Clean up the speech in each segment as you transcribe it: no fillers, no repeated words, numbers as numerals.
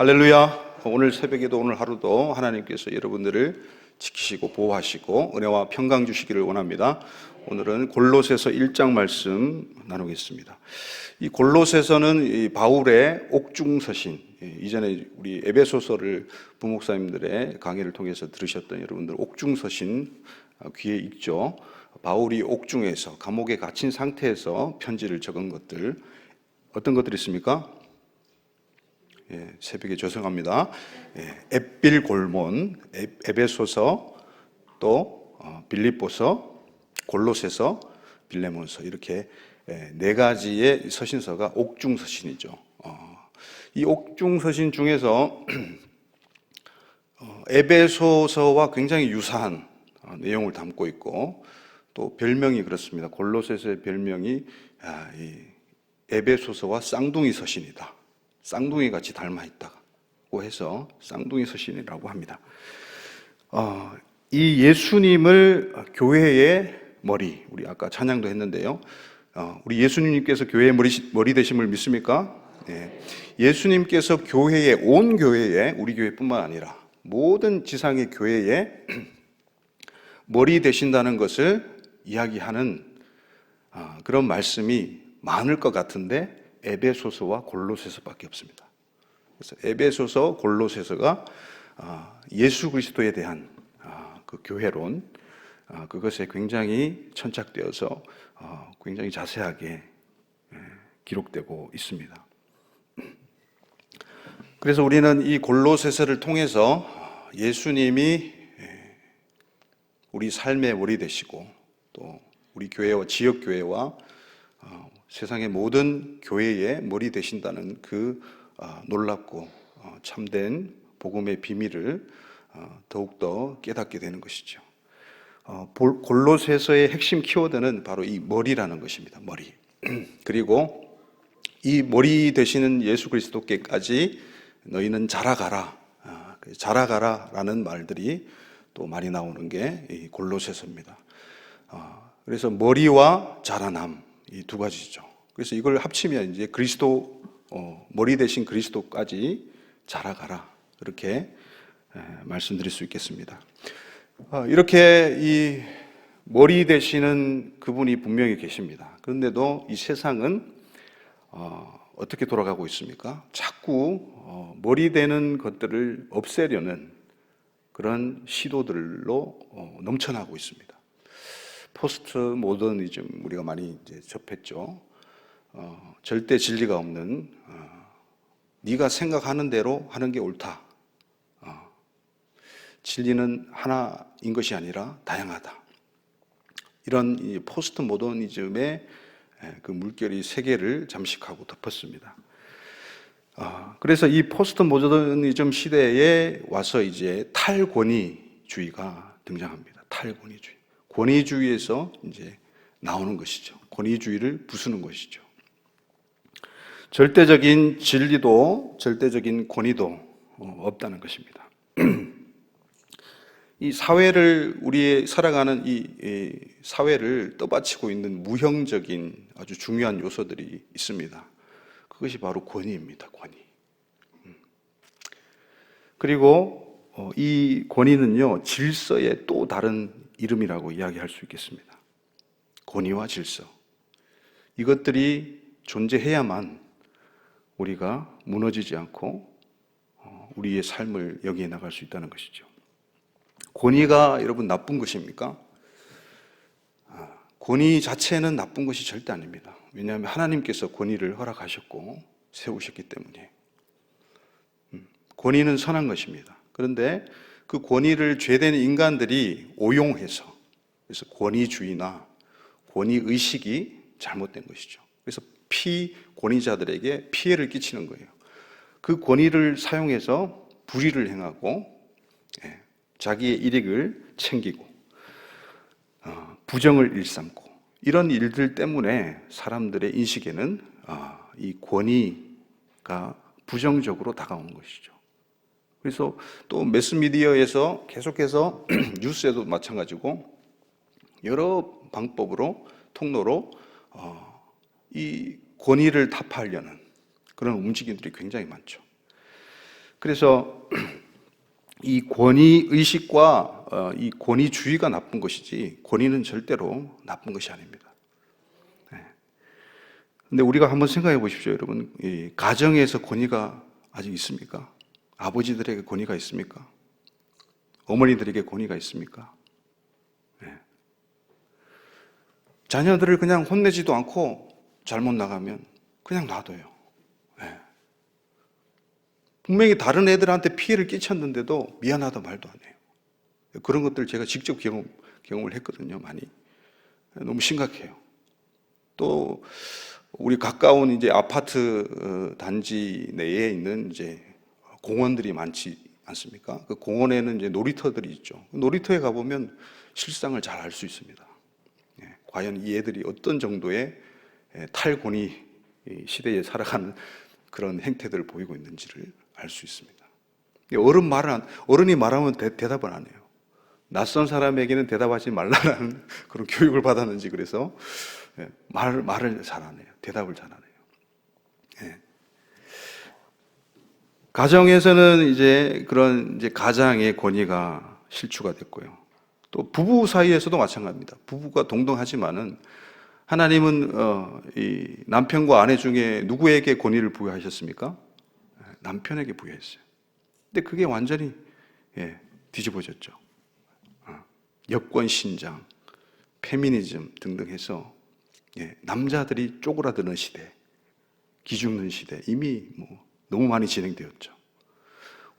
할렐루야. 오늘 새벽에도 오늘 하루도 하나님께서 여러분들을 지키시고 보호하시고 은혜와 평강 주시기를 원합니다. 오늘은 골로새서 1장 말씀 나누겠습니다. 이 골로새서는 이 바울의 옥중서신, 이전에 우리 에베소서를 부목사님들의 강의를 통해서 들으셨던 여러분들 옥중서신 귀에 익죠. 바울이 옥중에서 감옥에 갇힌 상태에서 편지를 적은 것들, 어떤 것들이 있습니까? 새벽에 죄송합니다. 앳빌골몬, 에베소서, 또 빌립보서, 골로새서, 빌레몬서, 이렇게 네 가지의 서신서가 옥중서신이죠. 이 옥중서신 중에서 에베소서와 굉장히 유사한 내용을 담고 있고, 또 별명이 그렇습니다. 골로새서의 별명이 이 에베소서와 쌍둥이 서신이다. 쌍둥이 같이 닮아 있다고 해서 쌍둥이 서신이라고 합니다. 이 예수님을 교회의 머리, 우리 아까 찬양도 했는데요. 우리 예수님께서 교회의 머리 되심을 믿습니까? 네. 예수님께서 온 교회에, 우리 교회뿐만 아니라 모든 지상의 교회에 머리 되신다는 것을 이야기하는 그런 말씀이 많을 것 같은데 에베소서와 골로새서밖에 없습니다. 그래서 에베소서, 골로새서가 예수 그리스도에 대한 그 교회론, 그것에 굉장히 천착되어서 굉장히 자세하게 기록되고 있습니다. 그래서 우리는 이 골로새서를 통해서 예수님이 우리 삶의 머리 되시고, 또 우리 교회와 지역교회와 세상의 모든 교회의 머리 되신다는 그 놀랍고 참된 복음의 비밀을 더욱더 깨닫게 되는 것이죠. 골로새서의 핵심 키워드는 바로 이 머리라는 것입니다. 머리. 그리고 이 머리 되시는 예수 그리스도께까지 너희는 자라가라. 자라가라라는 말들이 또 많이 나오는 게 이 골로새서입니다. 그래서 머리와 자라남, 이 두 가지죠. 그래서 이걸 합치면 이제 그리스도, 머리 대신 그리스도까지 자라가라, 이렇게 말씀드릴 수 있겠습니다. 이렇게 이 머리 되시는 그분이 분명히 계십니다. 그런데도 이 세상은 어떻게 돌아가고 있습니까? 자꾸 머리 되는 것들을 없애려는 그런 시도들로 넘쳐나고 있습니다. 포스트 모더니즘, 우리가 많이 이제 접했죠. 절대 진리가 없는, 네가 생각하는 대로 하는 게 옳다. 진리는 하나인 것이 아니라 다양하다. 이런 이 포스트 모더니즘의 그 물결이 세계를 잠식하고 덮었습니다. 그래서 이 포스트 모더니즘 시대에 와서 이제 탈권위주의가 등장합니다. 탈권위주의. 권위주의에서 이제 나오는 것이죠. 권위주의를 부수는 것이죠. 절대적인 진리도 절대적인 권위도 없다는 것입니다. 이 사회를, 우리의 살아가는 이 사회를 떠받치고 있는 무형적인 아주 중요한 요소들이 있습니다. 그것이 바로 권위입니다. 권위. 그리고 이 권위는요, 질서의 또 다른 이름이라고 이야기할 수 있겠습니다. 권위와 질서, 이것들이 존재해야만 우리가 무너지지 않고 우리의 삶을 여기에 나갈 수 있다는 것이죠. 권위가 여러분 나쁜 것입니까? 권위 자체는 나쁜 것이 절대 아닙니다. 왜냐하면 하나님께서 권위를 허락하셨고 세우셨기 때문에. 권위는 선한 것입니다. 그런데 그 권위를 죄된 인간들이 오용해서, 그래서 권위주의나 권위의식이 잘못된 것이죠. 그래서 피권위자들에게 피해를 끼치는 거예요. 그 권위를 사용해서 불의를 행하고 자기의 이익을 챙기고 부정을 일삼고, 이런 일들 때문에 사람들의 인식에는 이 권위가 부정적으로 다가오는 것이죠. 그래서 또 매스미디어에서 계속해서 뉴스에도 마찬가지고 여러 방법으로, 통로로 이 권위를 타파하려는 그런 움직임들이 굉장히 많죠. 그래서 이 권위 의식과 이 권위주의가 나쁜 것이지 권위는 절대로 나쁜 것이 아닙니다. 근데 우리가 한번 생각해 보십시오, 여러분. 이 가정에서 권위가 아직 있습니까? 아버지들에게 권위가 있습니까? 어머니들에게 권위가 있습니까? 자녀들을 그냥 혼내지도 않고 잘못 나가면 그냥 놔둬요. 분명히 다른 애들한테 피해를 끼쳤는데도 미안하다 말도 안 해요. 그런 것들 제가 직접 경험을 했거든요, 많이. 너무 심각해요. 또 우리 가까운 이제 아파트 단지 내에 있는 이제 공원들이 많지 않습니까? 그 공원에는 이제 놀이터들이 있죠. 놀이터에 가보면 실상을 잘 알 수 있습니다. 과연 이 애들이 어떤 정도의 탈권위 시대에 살아가는 그런 행태들을 보이고 있는지를 알 수 있습니다. 어른이 말하면 대답을 안 해요. 낯선 사람에게는 대답하지 말라는 그런 교육을 받았는지 그래서 말을 잘 안 해요. 대답을 잘 안 해요. 가정에서는 이제 그런 이제 가장의 권위가 실추가 됐고요. 또 부부 사이에서도 마찬가지입니다. 부부가 동등하지만은 하나님은 이 남편과 아내 중에 누구에게 권위를 부여하셨습니까? 남편에게 부여했어요. 근데 그게 완전히 뒤집어졌죠. 여권 신장, 페미니즘 등등 해서 남자들이 쪼그라드는 시대, 기죽는 시대 이미 너무 많이 진행되었죠.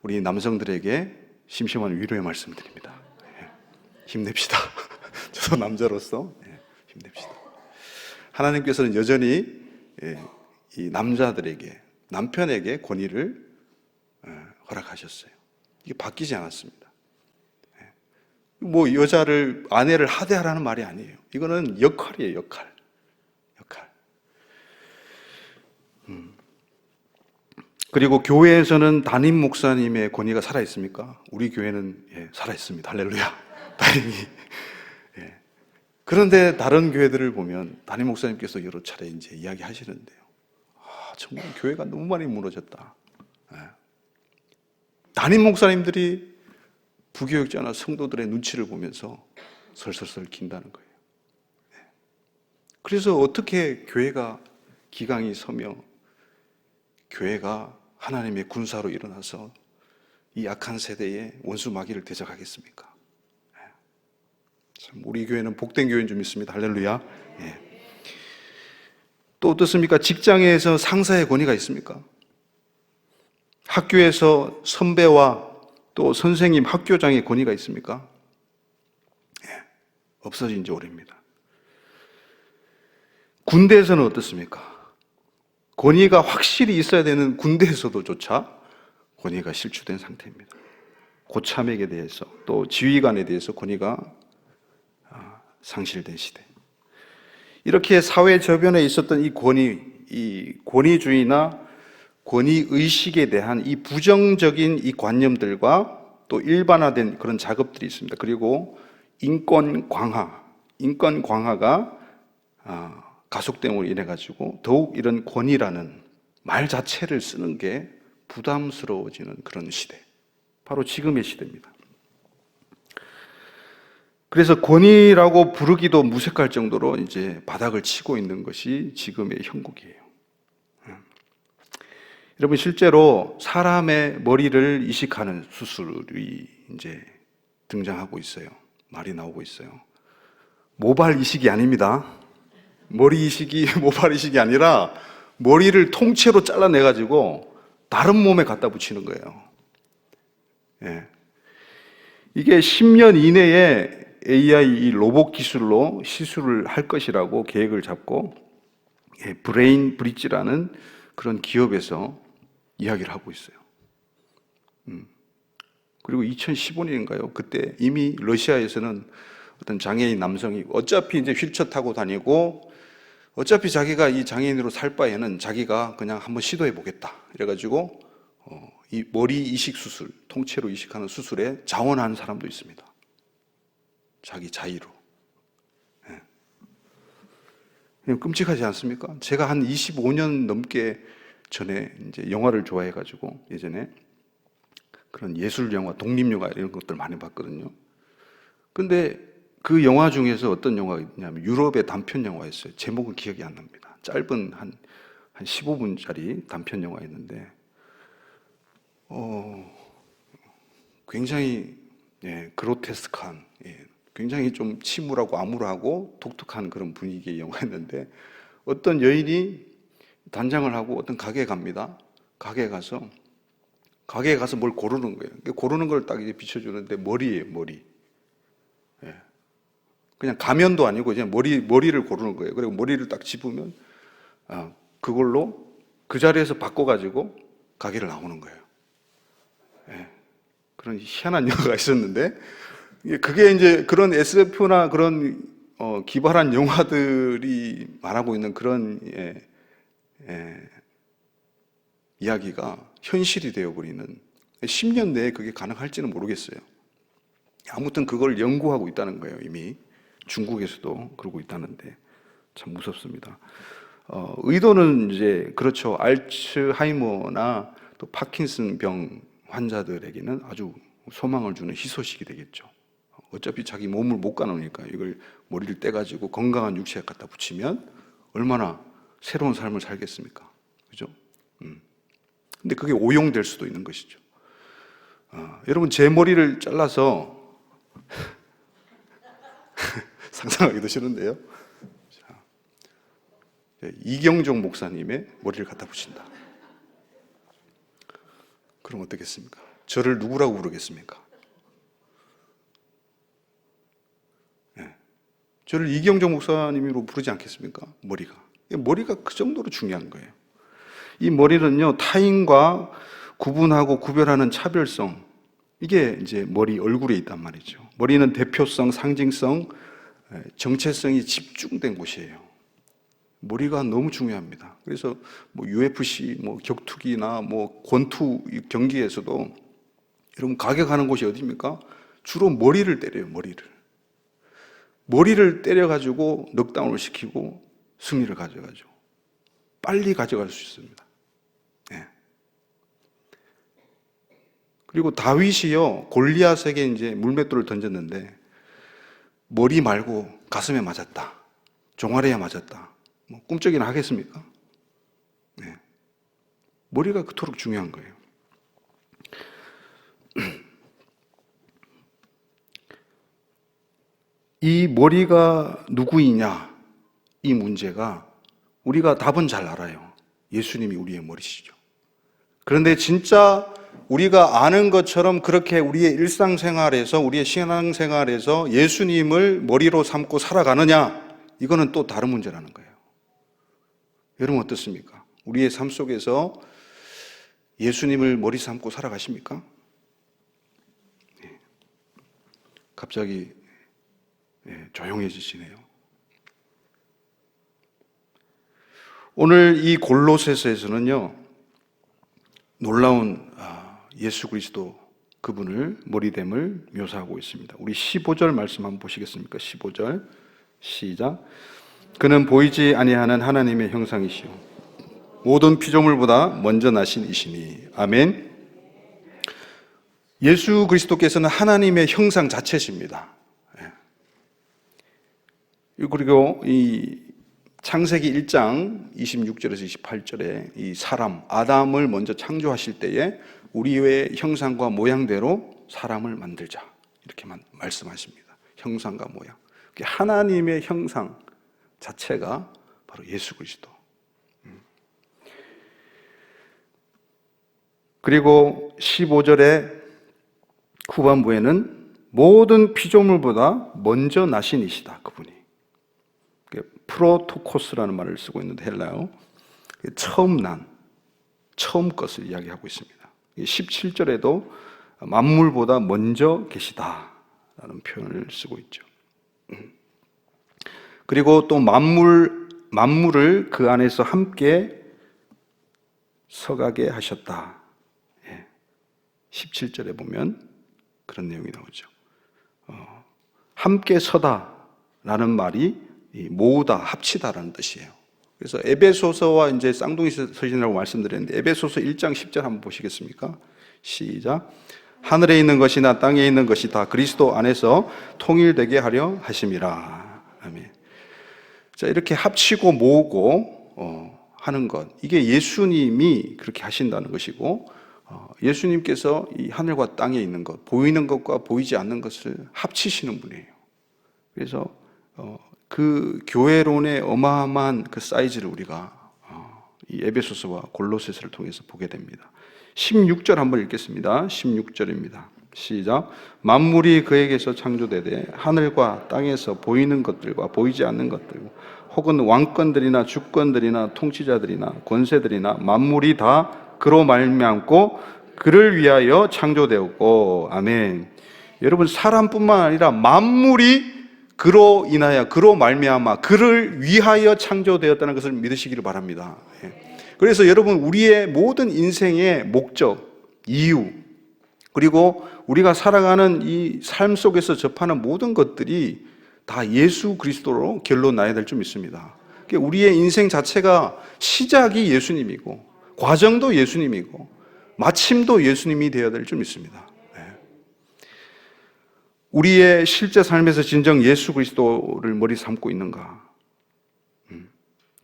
우리 남성들에게 심심한 위로의 말씀을 드립니다. 힘냅시다. 저도 남자로서 힘냅시다. 하나님께서는 여전히 이 남자들에게, 남편에게 권위를 허락하셨어요. 이게 바뀌지 않았습니다. 여자를, 아내를 하대하라는 말이 아니에요. 이거는 역할이에요, 역할. 그리고 교회에서는 담임 목사님의 권위가 살아있습니까? 우리 교회는 살아있습니다. 할렐루야. 다행히. 그런데 다른 교회들을 보면 담임 목사님께서 여러 차례 이제 이야기하시는데요. 정말 교회가 너무 많이 무너졌다. 담임 목사님들이 부교육자나 성도들의 눈치를 보면서 설설설 긴다는 거예요. 그래서 어떻게 교회가 기강이 서며 교회가 하나님의 군사로 일어나서 이 악한 세대에 원수 마귀를 대적하겠습니까? 참 우리 교회는 복된 교회인 줄 믿습니다. 할렐루야. 또 어떻습니까? 직장에서 상사의 권위가 있습니까? 학교에서 선배와 또 선생님, 학교장의 권위가 있습니까? 없어진 지 오래입니다. 군대에서는 어떻습니까? 권위가 확실히 있어야 되는 군대에서도조차 권위가 실추된 상태입니다. 고참에게 대해서 또 지휘관에 대해서 권위가 상실된 시대. 이렇게 사회 저변에 있었던 이 권위주의나 권위의식에 대한 이 부정적인 이 관념들과 또 일반화된 그런 작업들이 있습니다. 그리고 인권 강화가 가속됨으로 인해 가지고 더욱 이런 권위라는 말 자체를 쓰는 게 부담스러워지는 그런 시대. 바로 지금의 시대입니다. 그래서 권위라고 부르기도 무색할 정도로 이제 바닥을 치고 있는 것이 지금의 형국이에요. 여러분, 실제로 사람의 머리를 이식하는 수술이 이제 등장하고 있어요. 말이 나오고 있어요. 모발 이식이 아닙니다. 머리 이식이 모발 이식이 아니라 머리를 통째로 잘라내가지고 다른 몸에 갖다 붙이는 거예요. 이게 10년 이내에 AI 로봇 기술로 시술을 할 것이라고 계획을 잡고 브레인 브릿지라는 그런 기업에서 이야기를 하고 있어요. 그리고 2015년인가요? 그때 이미 러시아에서는 어떤 장애인 남성이 어차피 이제 휠체어 타고 다니고 어차피 자기가 이 장애인으로 살 바에는 자기가 그냥 한번 시도해 보겠다. 이래가지고 이 머리 이식 수술, 통째로 이식하는 수술에 자원하는 사람도 있습니다. 자기 자의로. 끔찍하지 않습니까? 제가 한 25년 넘게 전에 이제 영화를 좋아해가지고 예전에 그런 예술 영화, 독립 영화 이런 것들 많이 봤거든요. 근데 그 영화 중에서 어떤 영화가 있냐면 유럽의 단편 영화였어요. 제목은 기억이 안 납니다. 짧은 한 15분짜리 단편 영화였는데 굉장히 그로테스크한, 굉장히 좀 침울하고 암울하고 독특한 그런 분위기의 영화였는데 어떤 여인이 단장을 하고 어떤 가게에 갑니다. 가게에 가서 뭘 고르는 거예요. 고르는 걸 딱 이제 비춰주는데 머리예요, 머리. 그냥 가면도 아니고 그냥 머리를 고르는 거예요. 그리고 머리를 딱 집으면 그걸로 그 자리에서 바꿔가지고 가게를 나오는 거예요. 그런 희한한 영화가 있었는데 그게 이제 그런 SF나 그런 기발한 영화들이 말하고 있는 그런 이야기가 현실이 되어버리는 10년 내에 그게 가능할지는 모르겠어요. 아무튼 그걸 연구하고 있다는 거예요. 이미 중국에서도 그러고 있다는데 참 무섭습니다. 의도는 이제 그렇죠. 알츠하이머나 또 파킨슨 병 환자들에게는 아주 소망을 주는 희소식이 되겠죠. 어차피 자기 몸을 못 가누니까 이걸 머리를 떼가지고 건강한 육체에 갖다 붙이면 얼마나 새로운 삶을 살겠습니까? 그죠? 근데 그게 오용될 수도 있는 것이죠. 여러분, 제 머리를 잘라서 상상하기도 싫은데요. 이경종 목사님의 머리를 갖다 붙인다. 그럼 어떻겠습니까? 저를 누구라고 부르겠습니까? 저를 이경종 목사님으로 부르지 않겠습니까? 머리가 그 정도로 중요한 거예요. 이 머리는요, 타인과 구분하고 구별하는 차별성, 이게 이제 머리 얼굴에 있단 말이죠. 머리는 대표성, 상징성, 정체성이 집중된 곳이에요. 머리가 너무 중요합니다. 그래서 뭐 UFC, 뭐 격투기나 뭐 권투 경기에서도 여러분 가격하는 곳이 어디입니까? 주로 머리를 때려요. 머리를 때려가지고 넉다운을 시키고 승리를 가져가죠. 빨리 가져갈 수 있습니다. 그리고 다윗이요, 골리앗에게 이제 물맷돌을 던졌는데 머리 말고 가슴에 맞았다, 종아리에 맞았다, 뭐 꿈쩍이나 하겠습니까? 머리가 그토록 중요한 거예요. 이 머리가 누구이냐, 이 문제가 우리가 답은 잘 알아요. 예수님이 우리의 머리시죠. 그런데 진짜 우리가 아는 것처럼 그렇게 우리의 일상생활에서, 우리의 신앙생활에서 예수님을 머리로 삼고 살아가느냐, 이거는 또 다른 문제라는 거예요. 여러분 어떻습니까? 우리의 삶 속에서 예수님을 머리 삼고 살아가십니까? 갑자기 조용해지시네요. 오늘 이 골로새서에서는요, 놀라운 예수 그리스도 그분을 머리됨을 묘사하고 있습니다. 우리 15절 말씀 한번 보시겠습니까? 15절 시작. 그는 보이지 아니하는 하나님의 형상이시요 모든 피조물보다 먼저 나신 이시니. 아멘. 예수 그리스도께서는 하나님의 형상 자체십니다. 그리고 이 창세기 1장 26절에서 28절에 이 사람 아담을 먼저 창조하실 때에 우리의 형상과 모양대로 사람을 만들자, 이렇게 말씀하십니다. 형상과 모양. 하나님의 형상 자체가 바로 예수 그리스도. 그리고 15절의 후반부에는 모든 피조물보다 먼저 나신 이시다, 그분이. 프로토코스라는 말을 쓰고 있는데 헬라어, 처음 난, 처음 것을 이야기하고 있습니다. 17절에도 만물보다 먼저 계시다라는 표현을 쓰고 있죠. 그리고 또 만물을 그 안에서 함께 서가게 하셨다. 17절에 보면 그런 내용이 나오죠. 함께 서다라는 말이 모으다, 합치다라는 뜻이에요. 그래서 에베소서와 이제 쌍둥이 서신이라고 말씀드렸는데 에베소서 1장 10절 한번 보시겠습니까? 시작. 하늘에 있는 것이나 땅에 있는 것이 다 그리스도 안에서 통일되게 하려 하심이라. 아멘. 자, 이렇게 합치고 모으고 하는 것, 이게 예수님이 그렇게 하신다는 것이고, 예수님께서 이 하늘과 땅에 있는 것, 보이는 것과 보이지 않는 것을 합치시는 분이에요. 그래서 그 교회론의 어마어마한 그 사이즈를 우리가 이 에베소서와 골로새서를 통해서 보게 됩니다. 16절 한번 읽겠습니다. 16절입니다. 시작. 만물이 그에게서 창조되되 하늘과 땅에서 보이는 것들과 보이지 않는 것들, 혹은 왕권들이나 주권들이나 통치자들이나 권세들이나 만물이 다 그로 말미암고 그를 위하여 창조되었고. 아멘. 여러분, 사람뿐만 아니라 만물이 그로 인하여, 그로 말미암아, 그를 위하여 창조되었다는 것을 믿으시기를 바랍니다. 그래서 여러분, 우리의 모든 인생의 목적, 이유, 그리고 우리가 살아가는 이 삶 속에서 접하는 모든 것들이 다 예수 그리스도로 결론 나야 될 줄 믿습니다. 우리의 인생 자체가 시작이 예수님이고, 과정도 예수님이고, 마침도 예수님이 되어야 될 줄 믿습니다. 우리의 실제 삶에서 진정 예수 그리스도를 머리 삼고 있는가?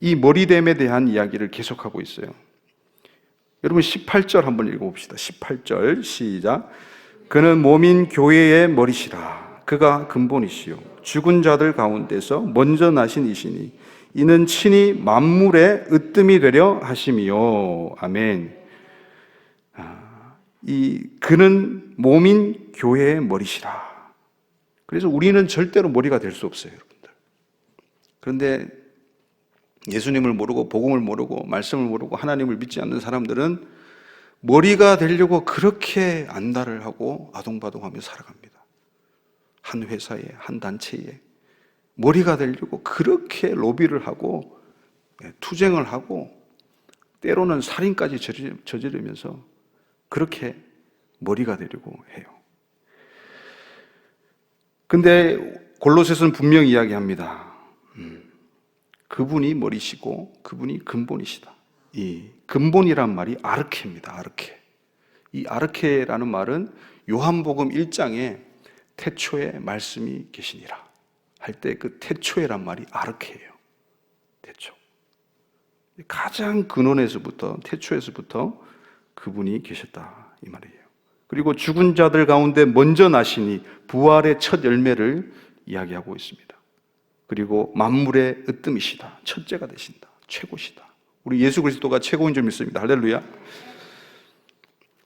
이 머리됨에 대한 이야기를 계속하고 있어요. 여러분, 18절 한번 읽어봅시다. 18절 시작. 그는 몸인 교회의 머리시라. 그가 근본이시요 죽은 자들 가운데서 먼저 나신 이시니 이는 친히 만물의 으뜸이 되려 하심이요. 아멘. 이 그는 몸인 교회의 머리시라. 그래서 우리는 절대로 머리가 될 수 없어요, 여러분들. 그런데 예수님을 모르고 복음을 모르고 말씀을 모르고 하나님을 믿지 않는 사람들은 머리가 되려고 그렇게 안달을 하고 아동바동하며 살아갑니다. 한 회사에, 한 단체에 머리가 되려고 그렇게 로비를 하고 투쟁을 하고 때로는 살인까지 저지르면서 그렇게 머리가 되려고 해요. 근데 골로새서는 분명히 이야기합니다. 그분이 머리시고 그분이 근본이시다. 이 근본이란 말이 아르케입니다. 아르케. 이 아르케라는 말은 요한복음 1장에 태초에 말씀이 계시니라 할 때 그 태초에란 말이 아르케예요. 태초. 가장 근원에서부터, 태초에서부터 그분이 계셨다 이 말이에요. 그리고 죽은 자들 가운데 먼저 나시니 부활의 첫 열매를 이야기하고 있습니다. 그리고 만물의 으뜸이시다. 첫째가 되신다. 최고시다. 우리 예수 그리스도가 최고인 줄 믿습니다. 할렐루야.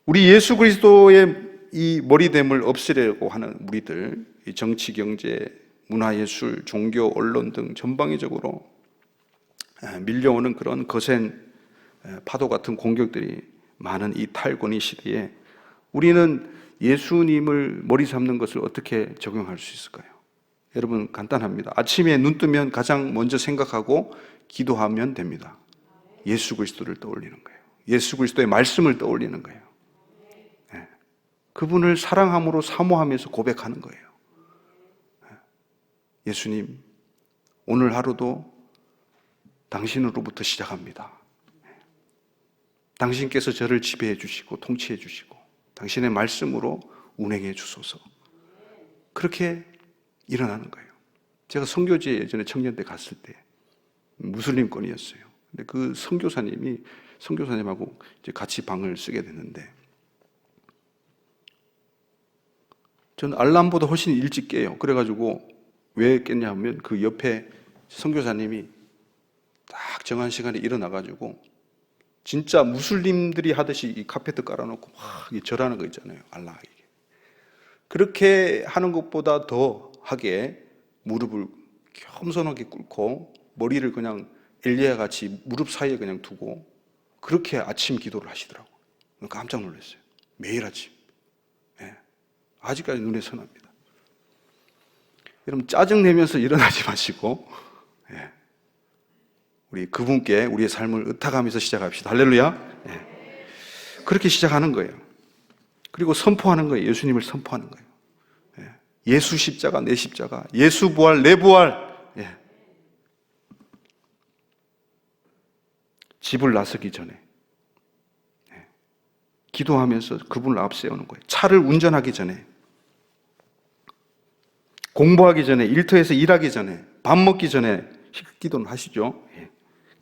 우리 예수 그리스도의 이 머리됨을 없애려고 하는 우리들, 이 정치, 경제, 문화예술, 종교, 언론 등 전방위적으로 밀려오는 그런 거센 파도 같은 공격들이 많은 이 탈권위 시대에 우리는 예수님을 머리 삼는 것을 어떻게 적용할 수 있을까요? 여러분, 간단합니다. 아침에 눈 뜨면 가장 먼저 생각하고 기도하면 됩니다. 예수 그리스도를 떠올리는 거예요. 예수 그리스도의 말씀을 떠올리는 거예요. 그분을 사랑함으로 사모하면서 고백하는 거예요. 예수님, 오늘 하루도 당신으로부터 시작합니다. 당신께서 저를 지배해 주시고 통치해 주시고 당신의 말씀으로 운행해 주소서. 그렇게 일어나는 거예요. 제가 선교지에 예전에 청년 때 갔을 때 무슬림권이었어요. 근데 그 선교사님하고 이제 같이 방을 쓰게 됐는데 저는 알람보다 훨씬 일찍 깨요. 그래가지고 왜 깼냐 하면 그 옆에 선교사님이 딱 정한 시간에 일어나가지고 진짜 무슬림들이 하듯이 이 카페트 깔아놓고 막 절하는 거 있잖아요. 알라에게. 그렇게 하는 것보다 더 하게 무릎을 겸손하게 꿇고 머리를 그냥 엘리야 같이 무릎 사이에 그냥 두고 그렇게 아침 기도를 하시더라고요. 깜짝 놀랐어요. 매일 아침. 아직까지 눈에 선합니다. 여러분, 짜증내면서 일어나지 마시고 우리 그분께 우리의 삶을 의탁하면서 시작합시다. 할렐루야. 그렇게 시작하는 거예요. 그리고 선포하는 거예요. 예수님을 선포하는 거예요. 예수 십자가, 내 십자가, 예수 부활, 내 부활. 집을 나서기 전에 기도하면서 그분을 앞세우는 거예요. 차를 운전하기 전에, 공부하기 전에, 일터에서 일하기 전에, 밥 먹기 전에 기도는 하시죠.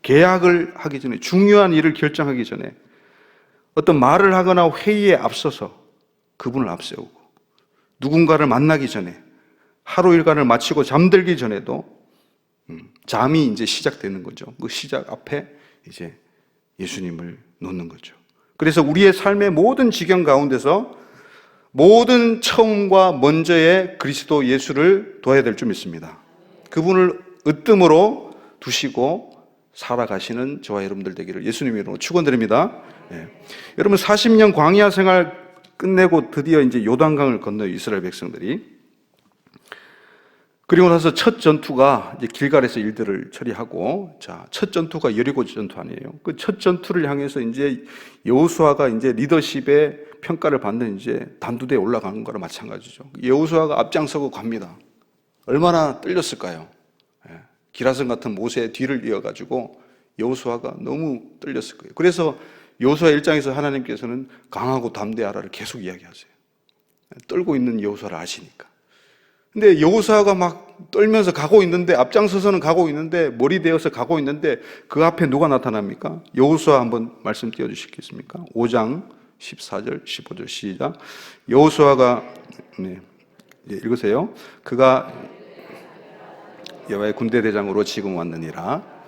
계약을 하기 전에, 중요한 일을 결정하기 전에, 어떤 말을 하거나 회의에 앞서서 그분을 앞세우고, 누군가를 만나기 전에, 하루 일과를 마치고 잠들기 전에도 잠이 이제 시작되는 거죠. 그 시작 앞에 이제 예수님을 놓는 거죠. 그래서 우리의 삶의 모든 지경 가운데서 모든 처음과 먼저의 그리스도 예수를 둬야 될 줄 믿습니다. 그분을 으뜸으로 두시고 살아가시는 저와 여러분들 되기를 예수님의 이름으로 축원드립니다. 여러분 40년 광야 생활 끝내고 드디어 이제 요단강을 건너요, 이스라엘 백성들이. 그리고 나서 첫 전투가 이제 길갈에서 일들을 처리하고, 자, 첫 전투가 여리고 전투 아니에요. 그 첫 전투를 향해서 이제 여호수아가 이제 리더십의 평가를 받는 이제 단두대에 올라가는 거랑 마찬가지죠. 여호수아가 앞장서고 갑니다. 얼마나 떨렸을까요? 기라성 같은 모세의 뒤를 이어가지고 여호수아가 너무 떨렸을 거예요. 그래서 여호수아 1장에서 하나님께서는 강하고 담대하라를 계속 이야기하세요. 떨고 있는 여호수아를 아시니까. 근데 여호수아가 막 떨면서 가고 있는데, 앞장서서는 가고 있는데, 머리 대어서 가고 있는데 그 앞에 누가 나타납니까? 여호수아 한번 말씀 띄워주시겠습니까? 5장 14절 15절 시작. 여호수아가 읽으세요. 그가 여호와의 군대 대장으로 지금 왔느니라.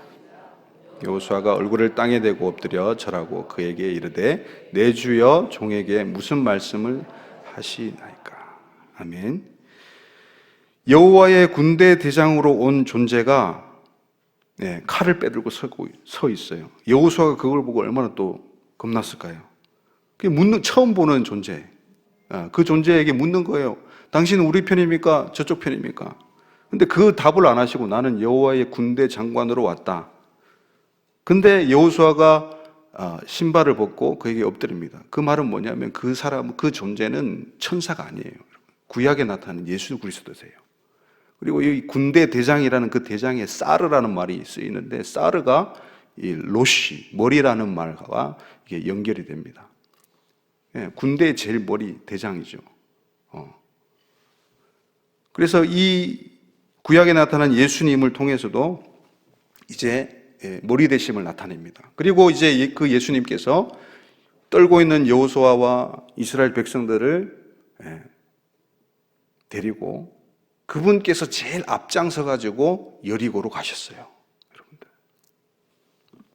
여호수아가 얼굴을 땅에 대고 엎드려 절하고 그에게 이르되 내 주여 종에게 무슨 말씀을 하시나이까. 아멘. 여호와의 군대 대장으로 온 존재가 칼을 빼들고 서 있어요. 여호수아가 그걸 보고 얼마나 또 겁났을까요? 그게 처음 보는 존재. 그 존재에게 묻는 거예요. 당신은 우리 편입니까? 저쪽 편입니까? 근데 그 답을 안 하시고 나는 여호와의 군대 장관으로 왔다. 근데 여호수아가 신발을 벗고 그에게 엎드립니다. 그 말은 뭐냐면 그 사람, 그 존재는 천사가 아니에요. 구약에 나타나는 예수 그리스도세요. 그리고 이 군대 대장이라는 그 대장에 사르라는 말이 쓰이는데, 사르가 이 로시, 머리라는 말과 이게 연결이 됩니다. 군대의 제일 머리 대장이죠. 그래서 이 구약에 나타난 예수님을 통해서도 이제 머리 대심을 나타냅니다. 그리고 이제 그 예수님께서 떨고 있는 여호수아와 이스라엘 백성들을 데리고 그분께서 제일 앞장서 가지고 여리고로 가셨어요, 여러분들.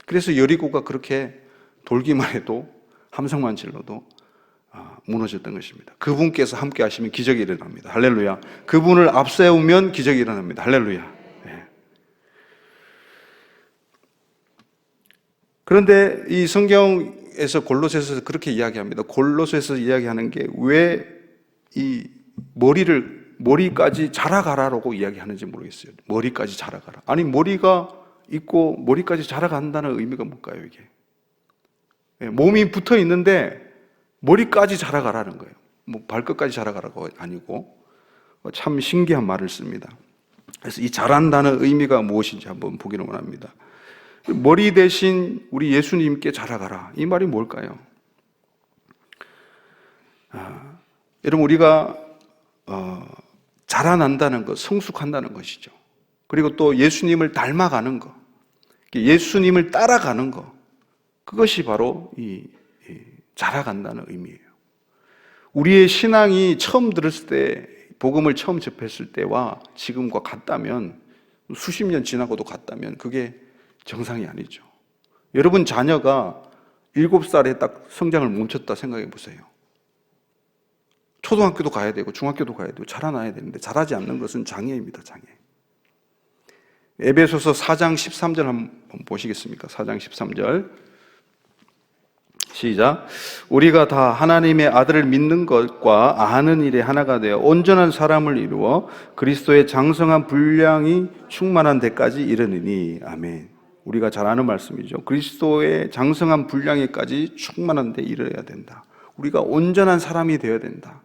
그래서 여리고가 그렇게 돌기만 해도, 함성만 질러도 무너졌던 것입니다. 그분께서 함께 하시면 기적이 일어납니다. 할렐루야. 그분을 앞세우면 기적이 일어납니다. 할렐루야. 그런데 이 성경에서 골로새서에서 그렇게 이야기합니다. 골로새에서 이야기하는 게 왜 이 머리까지 자라가라라고 이야기하는지 모르겠어요. 머리까지 자라가라. 아니, 머리가 있고 머리까지 자라간다는 의미가 뭘까요, 이게? 몸이 붙어 있는데 머리까지 자라가라는 거예요. 뭐 발끝까지 자라가라가 아니고, 참 신기한 말을 씁니다. 그래서 이 자란다는 의미가 무엇인지 한번 보기를 원합니다. 머리 대신 우리 예수님께 자라가라. 이 말이 뭘까요? 여러분, 우리가 자라난다는 것, 성숙한다는 것이죠. 그리고 또 예수님을 닮아가는 것, 예수님을 따라가는 것, 그것이 바로 이 자라간다는 의미예요. 우리의 신앙이 처음 들었을 때, 복음을 처음 접했을 때와 지금과 같다면, 수십 년 지나고도 같다면 그게 정상이 아니죠. 여러분 자녀가 7살에 딱 성장을 멈췄다 생각해 보세요. 초등학교도 가야 되고 중학교도 가야 되고 자라나야 되는데 자라지 않는 것은 장애입니다, 장애. 에베소서 4장 13절 한번 보시겠습니까? 4장 13절 시작. 우리가 다 하나님의 아들을 믿는 것과 아는 일에 하나가 되어 온전한 사람을 이루어 그리스도의 장성한 분량이 충만한 데까지 이르느니. 아멘. 우리가 잘 아는 말씀이죠. 그리스도의 장성한 분량에까지 충만한 데 이르러야 된다. 우리가 온전한 사람이 되어야 된다.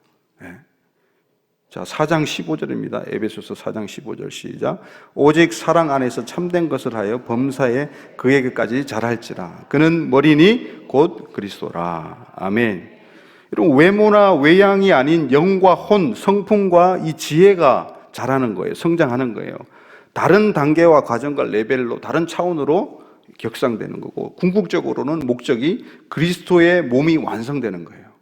자, 4장 15절입니다. 에베소서 4장 15절 시작. 오직 사랑 안에서 참된 것을 하여 범사에 그에게까지 자랄지라. 그는 머리니 곧 그리스도라. 아멘. 여러분, 외모나 외양이 아닌 영과 혼, 성품과 이 지혜가 자라는 거예요. 성장하는 거예요. 다른 단계와 과정과 레벨로, 다른 차원으로 격상되는 거고, 궁극적으로는 목적이 그리스도의 몸이 완성되는 거예요.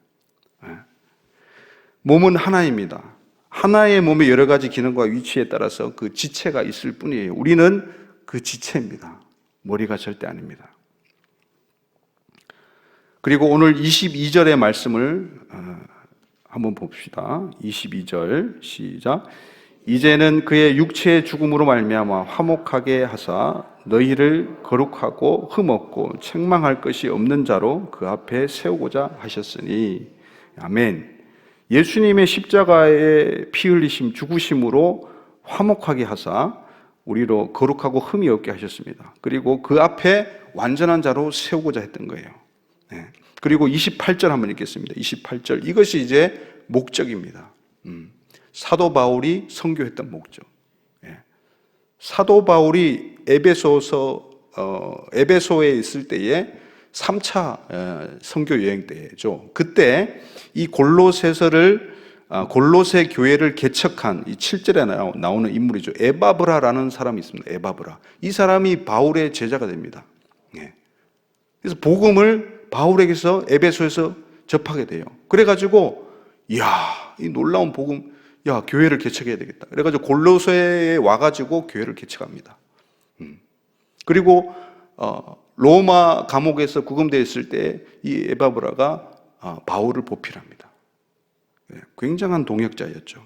몸은 하나입니다. 하나의 몸의 여러 가지 기능과 위치에 따라서 그 지체가 있을 뿐이에요. 우리는 그 지체입니다. 머리가 절대 아닙니다. 그리고 오늘 22절의 말씀을 한번 봅시다. 22절 시작. 이제는 그의 육체의 죽음으로 말미암아 화목하게 하사 너희를 거룩하고 흠없고 책망할 것이 없는 자로 그 앞에 세우고자 하셨으니. 아멘. 예수님의 십자가의 피 흘리심, 죽으심으로 화목하게 하사 우리로 거룩하고 흠이 없게 하셨습니다. 그리고 그 앞에 완전한 자로 세우고자 했던 거예요. 네. 그리고 28절 한번 읽겠습니다. 28절. 이것이 이제 목적입니다. 사도 바울이 선교했던 목적. 네. 사도 바울이 에베소에 있을 때에 3차 선교 여행 때죠. 그때 이 골로새 교회를 개척한 이 7절에 나오는 인물이죠. 에바브라라는 사람이 있습니다. 에바브라. 이 사람이 바울의 제자가 됩니다. 그래서 복음을 바울에게서 에베소에서 접하게 돼요. 그래가지고 이 놀라운 복음, 교회를 개척해야 되겠다. 그래가지고 골로새에 와가지고 교회를 개척합니다. 그리고 로마 감옥에서 구금되어 있을 때 이 에바브라가 바울을 보필합니다. 굉장한 동역자였죠.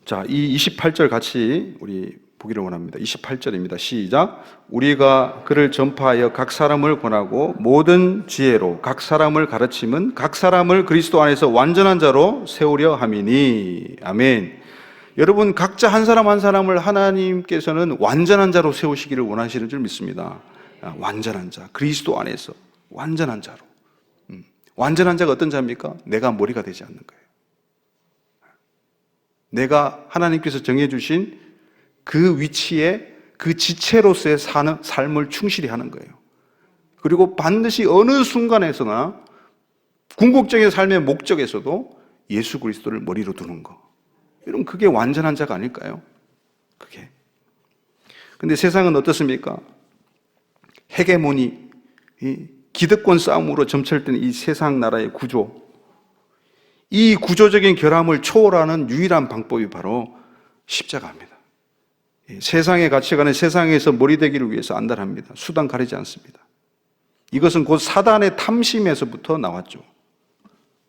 자, 이 28절 같이 우리 보기를 원합니다. 28절입니다. 시작. 우리가 그를 전파하여 각 사람을 권하고 모든 지혜로 각 사람을 가르침은 각 사람을 그리스도 안에서 완전한 자로 세우려 함이니. 아멘. 여러분, 각자 한 사람 한 사람을 하나님께서는 완전한 자로 세우시기를 원하시는 줄 믿습니다. 완전한 자, 그리스도 안에서 완전한 자로. 완전한 자가 어떤 자입니까? 내가 머리가 되지 않는 거예요. 내가 하나님께서 정해주신 그 위치에 그 지체로서의 사는 삶을 충실히 하는 거예요. 그리고 반드시 어느 순간에서나 궁극적인 삶의 목적에서도 예수 그리스도를 머리로 두는 거. 여러분, 그게 완전한 자가 아닐까요? 그게. 근데 세상은 어떻습니까? 헤게모니, 이 기득권 싸움으로 점철된 이 세상 나라의 구조, 이 구조적인 결함을 초월하는 유일한 방법이 바로 십자가입니다. 세상의 가치관은 세상에서 머리 되기를 위해서 안달합니다. 수단 가리지 않습니다. 이것은 곧 사단의 탐심에서부터 나왔죠.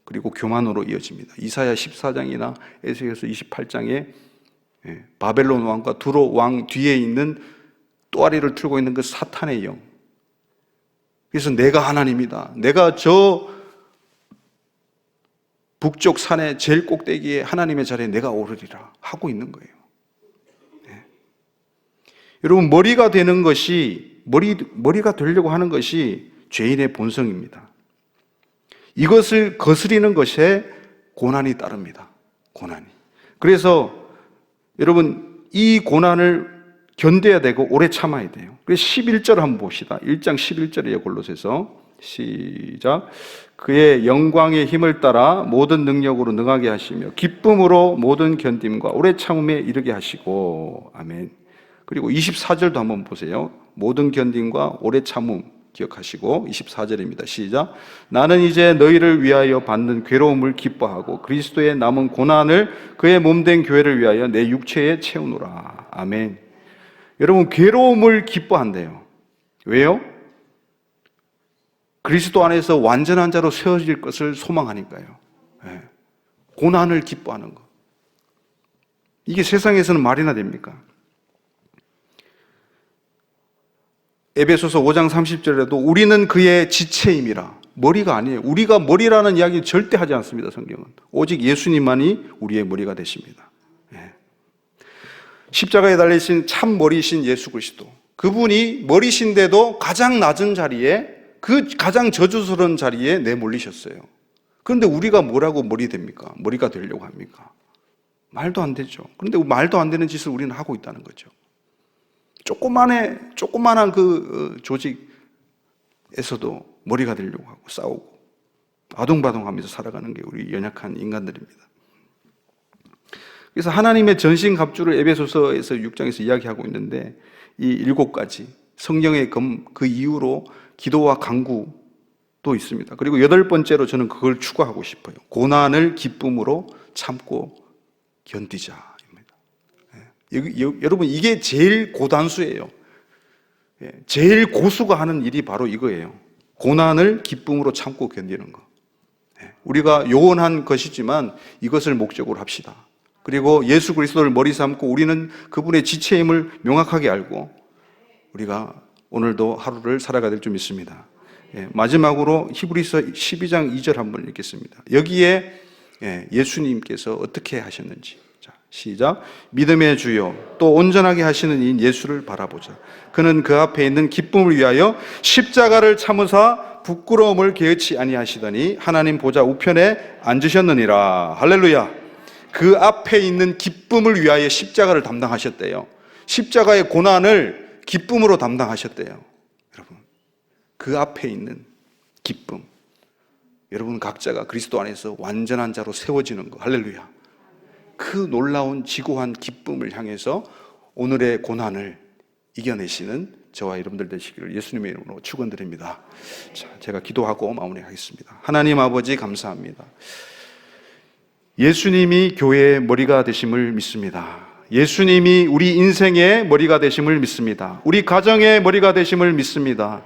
그리고 교만으로 이어집니다. 이사야 14장이나 에스겔서 28장에 바벨론 왕과 두로 왕 뒤에 있는 또아리를 틀고 있는 그 사탄의 영. 그래서 내가 하나님이다. 내가 저 북쪽 산의 제일 꼭대기에 하나님의 자리에 내가 오르리라 하고 있는 거예요. 여러분, 머리가 되는 것이, 머리가 되려고 하는 것이 죄인의 본성입니다. 이것을 거스리는 것에 고난이 따릅니다. 고난이. 그래서 여러분, 이 고난을 견뎌야 되고 오래 참아야 돼요. 그래서 11절 한번 봅시다. 1장 11절이에요. 골로새서. 시작. 그의 영광의 힘을 따라 모든 능력으로 능하게 하시며 기쁨으로 모든 견딤과 오래 참음에 이르게 하시고. 아멘. 그리고 24절도 한번 보세요. 모든 견딤과 오래 참음 기억하시고. 24절입니다. 시작. 나는 이제 너희를 위하여 받는 괴로움을 기뻐하고 그리스도의 남은 고난을 그의 몸된 교회를 위하여 내 육체에 채우노라. 아멘. 여러분, 괴로움을 기뻐한대요. 왜요? 그리스도 안에서 완전한 자로 세워질 것을 소망하니까요. 고난을 기뻐하는 것. 이게 세상에서는 말이나 됩니까? 에베소서 5장 30절에도 우리는 그의 지체임이라. 머리가 아니에요. 우리가 머리라는 이야기 절대 하지 않습니다. 성경은. 오직 예수님만이 우리의 머리가 되십니다. 십자가에 달리신 참 머리신 예수 그리스도. 그분이 머리신데도 가장 낮은 자리에, 그 가장 저주스러운 자리에 내몰리셨어요. 그런데 우리가 뭐라고 머리 됩니까? 머리가 되려고 합니까? 말도 안 되죠. 그런데 말도 안 되는 짓을 우리는 하고 있다는 거죠. 조그만한 그 조직에서도 머리가 되려고 하고 싸우고 아동바동하면서 살아가는 게 우리 연약한 인간들입니다. 그래서 하나님의 전신갑주를 에베소서에서 6장에서 이야기하고 있는데 이 7가지 성령의 그 이후로 기도와 간구도 있습니다. 그리고 8번째로 저는 그걸 추가하고 싶어요. 고난을 기쁨으로 참고 견디자. 여러분, 이게 제일 고단수예요. 제일 고수가 하는 일이 바로 이거예요. 고난을 기쁨으로 참고 견디는 거. 우리가 요원한 것이지만 이것을 목적으로 합시다. 그리고 예수 그리스도를 머리 삼고 우리는 그분의 지체임을 명확하게 알고 우리가 오늘도 하루를 살아가야 될 줄 믿습니다. 마지막으로 히브리서 12장 2절 한번 읽겠습니다. 여기에 예수님께서 어떻게 하셨는지. 시작. 믿음의 주요 또 온전하게 하시는 이 예수를 바라보자. 그는 그 앞에 있는 기쁨을 위하여 십자가를 참으사 부끄러움을 개의치 아니하시더니 하나님 보좌 우편에 앉으셨느니라. 할렐루야. 그 앞에 있는 기쁨을 위하여 십자가를 담당하셨대요. 십자가의 고난을 기쁨으로 담당하셨대요. 여러분, 그 앞에 있는 기쁨. 여러분 각자가 그리스도 안에서 완전한 자로 세워지는 거. 할렐루야. 그 놀라운 지고한 기쁨을 향해서 오늘의 고난을 이겨내시는 저와 여러분들 되시기를 예수님의 이름으로 축원드립니다. 자, 제가 기도하고 마무리하겠습니다. 하나님 아버지 감사합니다. 예수님이 교회의 머리가 되심을 믿습니다. 예수님이 우리 인생의 머리가 되심을 믿습니다. 우리 가정의 머리가 되심을 믿습니다.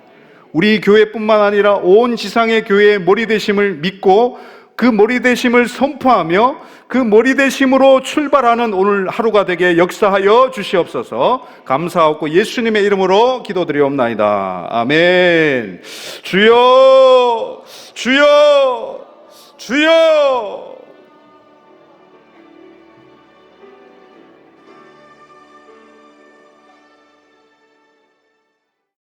우리 교회뿐만 아니라 온 지상의 교회의 머리 되심을 믿고 그 머리 되심을 선포하며 그 머리 되심으로 출발하는 오늘 하루가 되게 역사하여 주시옵소서. 감사하고 예수님의 이름으로 기도드리옵나이다. 아멘. 주여, 주여, 주여.